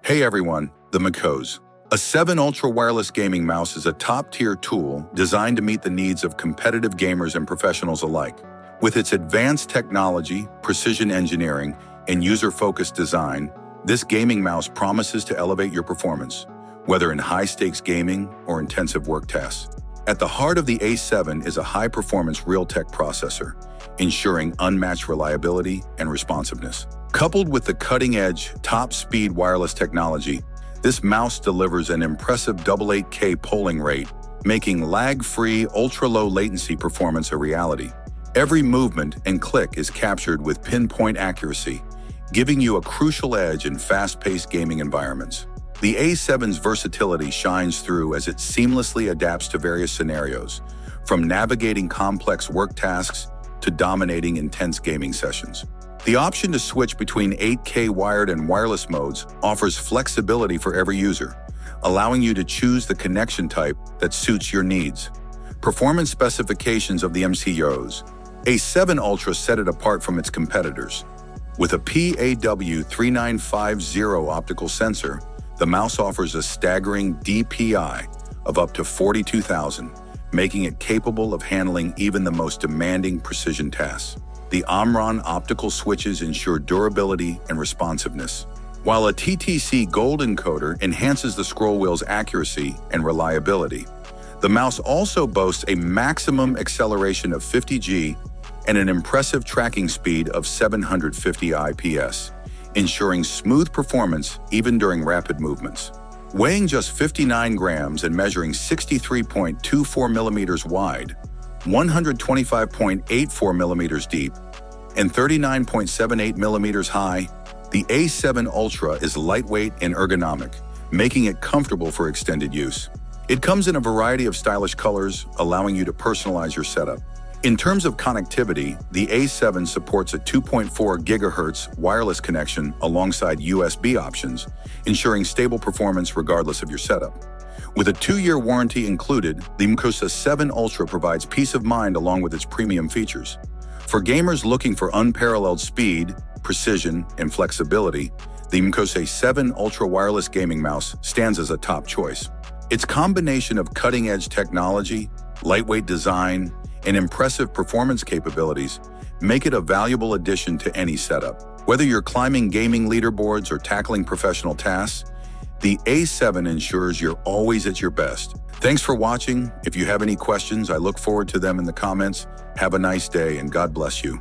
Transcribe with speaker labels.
Speaker 1: Hey everyone, the MCHOSE. A 7 Ultra wireless gaming mouse is a top-tier tool designed to meet the needs of competitive gamers and professionals alike. With its advanced technology, precision engineering, and user-focused design, this gaming mouse promises to elevate your performance, whether in high-stakes gaming or intensive work tasks. At the heart of the A7 is a high-performance Realtek processor, ensuring unmatched reliability and responsiveness. Coupled with the cutting-edge, top-speed wireless technology, this mouse delivers an impressive 888K polling rate, making lag-free, ultra-low latency performance a reality. Every movement and click is captured with pinpoint accuracy, giving you a crucial edge in fast-paced gaming environments. The A7's versatility shines through as it seamlessly adapts to various scenarios, from navigating complex work tasks to dominating intense gaming sessions. The option to switch between 8K wired and wireless modes offers flexibility for every user, allowing you to choose the connection type that suits your needs. Performance specifications of the MCHOSE A7 Ultra set it apart from its competitors. With a PAW3950 optical sensor, the mouse offers a staggering DPI of up to 42,000, making it capable of handling even the most demanding precision tasks. The Omron optical switches ensure durability and responsiveness, while a TTC gold encoder enhances the scroll wheel's accuracy and reliability. The mouse also boasts a maximum acceleration of 50G and an impressive tracking speed of 750 IPS, ensuring smooth performance even during rapid movements. Weighing just 59 grams and measuring 63.24 millimeters wide, 125.84 millimeters deep, and 39.78 millimeters high, the A7 Ultra is lightweight and ergonomic, making it comfortable for extended use. It comes in a variety of stylish colors, allowing you to personalize your setup. In terms of connectivity, the A7 supports a 2.4 GHz wireless connection alongside USB options, ensuring stable performance regardless of your setup. With a 2-year warranty included, the MCHOSE 7 Ultra provides peace of mind along with its premium features. For gamers looking for unparalleled speed, precision, and flexibility, the MCHOSE 7 Ultra wireless gaming mouse stands as a top choice. Its combination of cutting-edge technology, lightweight design, and impressive performance capabilities make it a valuable addition to any setup. Whether you're climbing gaming leaderboards or tackling professional tasks, the A7 ensures you're always at your best. Thanks for watching. If you have any questions, I look forward to them in the comments. Have a nice day and God bless you.